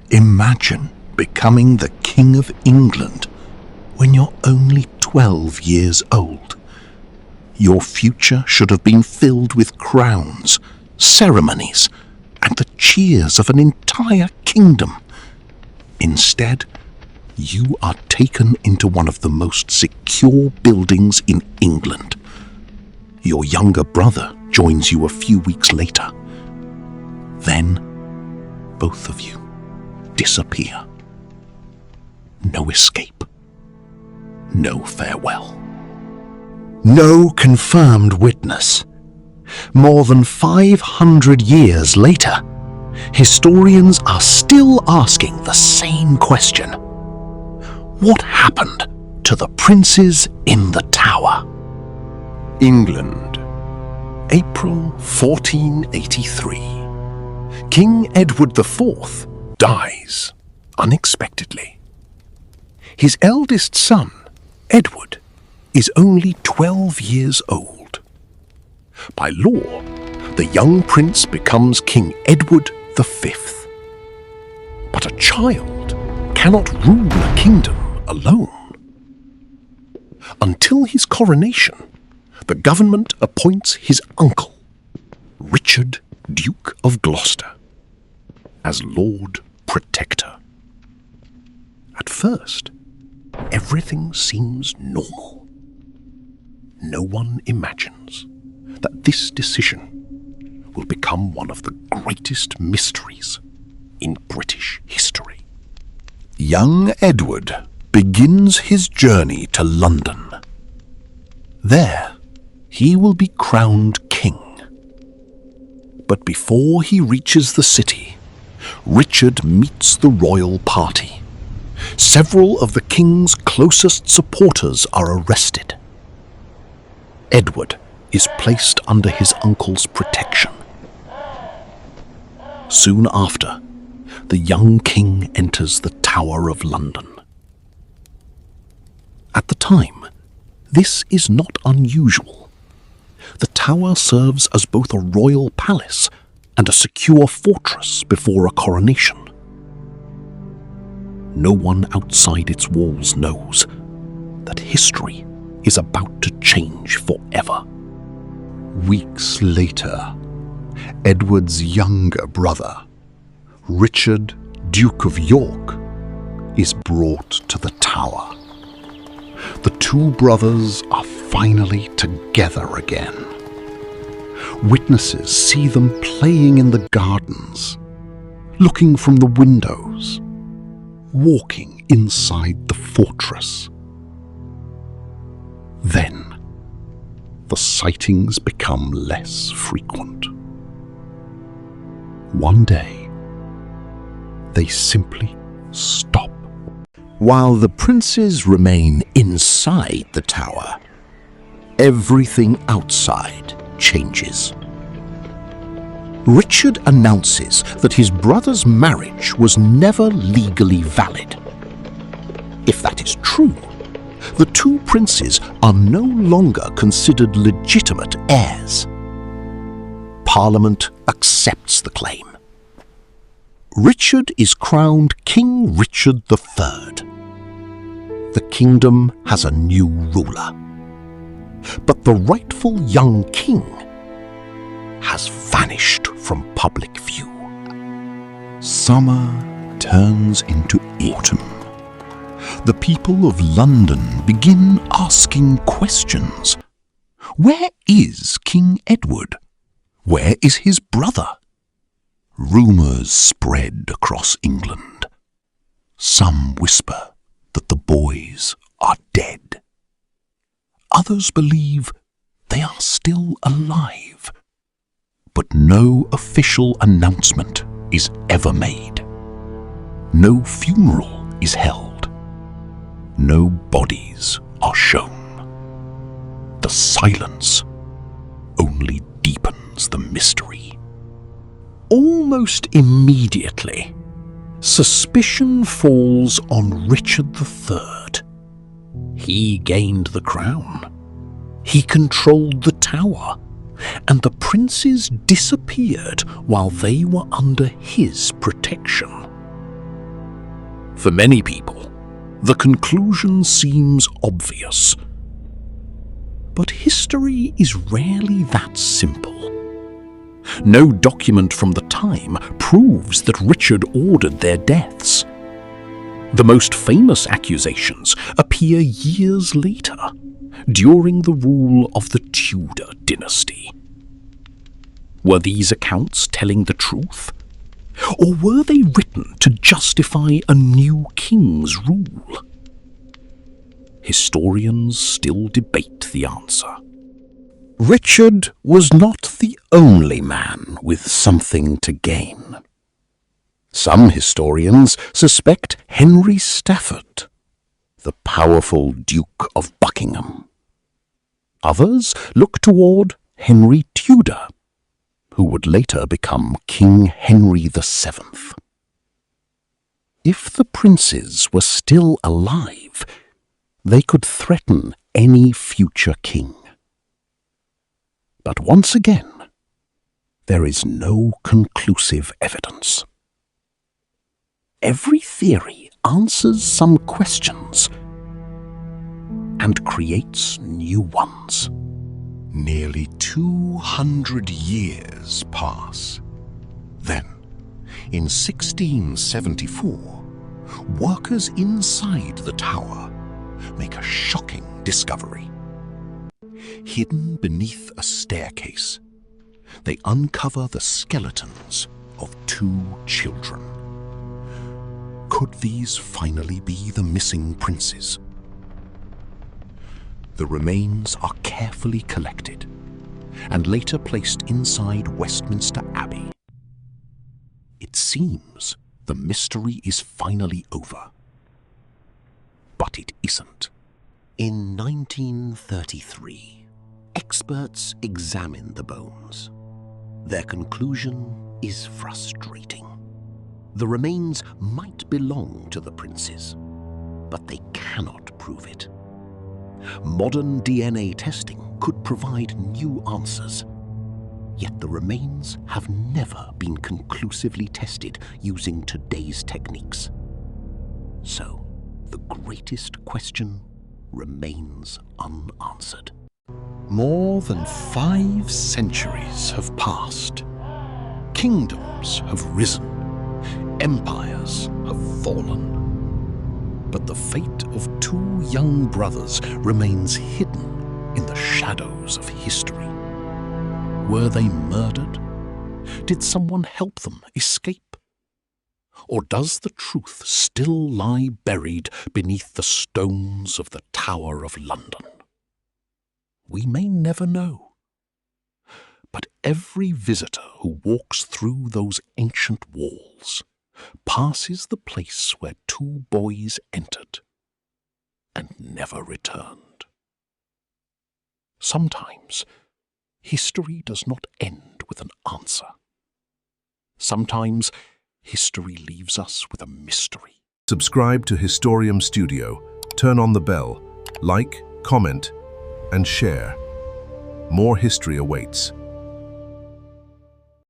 Imagine becoming the King of England when you're only 12 years old. Your future should have been filled with crowns, ceremonies, and the cheers of an entire kingdom. Instead, you are taken into one of the most secure buildings in England. Your younger brother joins you a few weeks later. Then, both of you disappear. No escape. No farewell. No confirmed witness. More than 500 years later, historians are still asking the same question. What happened to the princes in the tower? England, April 1483. King Edward IV dies unexpectedly. His eldest son, Edward, is only 12 years old. By law, the young prince becomes King Edward V. But a child cannot rule a kingdom alone. Until his coronation, the government appoints his uncle, Richard, Duke of Gloucester, as Lord Protector. At first, everything seems normal. No one imagines that this decision will become one of the greatest mysteries in British history. Young Edward begins his journey to London. There, he will be crowned king. But before he reaches the city, Richard meets the royal party. Several of the king's closest supporters are arrested. Edward is placed under his uncle's protection. Soon after, the young king enters the Tower of London. At the time, this is not unusual. The tower serves as both a royal palace and a secure fortress before a coronation. No one outside its walls knows that history is about to change forever. Weeks later, Edward's younger brother, Richard, Duke of York, is brought to the tower. The two brothers are finally together again. Witnesses see them playing in the gardens, looking from the windows, walking inside the fortress. Then, the sightings become less frequent. One day, they simply stop. While the princes remain inside the tower, everything outside changes. Richard announces that his brother's marriage was never legally valid. If that is true, the two princes are no longer considered legitimate heirs. Parliament accepts the claim. Richard is crowned King Richard III. The kingdom has a new ruler. But the rightful young king has vanished from public view. Summer turns into autumn. The people of London begin asking questions. Where is King Edward? Where is his brother? Rumours spread across England. Some whisper that the boys are dead. Others believe they are still alive. But no official announcement is ever made. No funeral is held. No bodies are shown. The silence only deepens the mystery. Almost immediately, suspicion falls on Richard III. He gained the crown. He controlled the tower, and the princes disappeared while they were under his protection. For many people, the conclusion seems obvious. But history is rarely that simple. No document from the time proves that Richard ordered their deaths. The most famous accusations appear years later, during the rule of the Tudor dynasty. Were these accounts telling the truth? Or were they written to justify a new king's rule? Historians still debate the answer. Richard was not the only man with something to gain. Some historians suspect Henry Stafford, the powerful Duke of Buckingham. Others look toward Henry Tudor, who would later become King Henry VII. If the princes were still alive, they could threaten any future king. But once again, there is no conclusive evidence. Every theory answers some questions and creates new ones. Nearly 200 years pass. Then, in 1674, workers inside the tower make a shocking discovery. Hidden beneath a staircase, they uncover the skeletons of 2 children. Could these finally be the missing princes? The remains are carefully collected and later placed inside Westminster Abbey. It seems the mystery is finally over. But it isn't. In 1933, experts examine the bones. Their conclusion is frustrating. The remains might belong to the princes, but they cannot prove it. Modern DNA testing could provide new answers, yet the remains have never been conclusively tested using today's techniques. So, the greatest question remains unanswered. More than 5 centuries have passed. Kingdoms have risen. Empires have fallen. But the fate of 2 young brothers remains hidden in the shadows of history. Were they murdered? Did someone help them escape? Or does the truth still lie buried beneath the stones of the Tower of London? We may never know. But every visitor who walks through those ancient walls passes the place where 2 boys entered and never returned. Sometimes history does not end with an answer. Sometimes history leaves us with a mystery. Subscribe to Historium Studio, turn on the bell, like, comment, and share. More history awaits.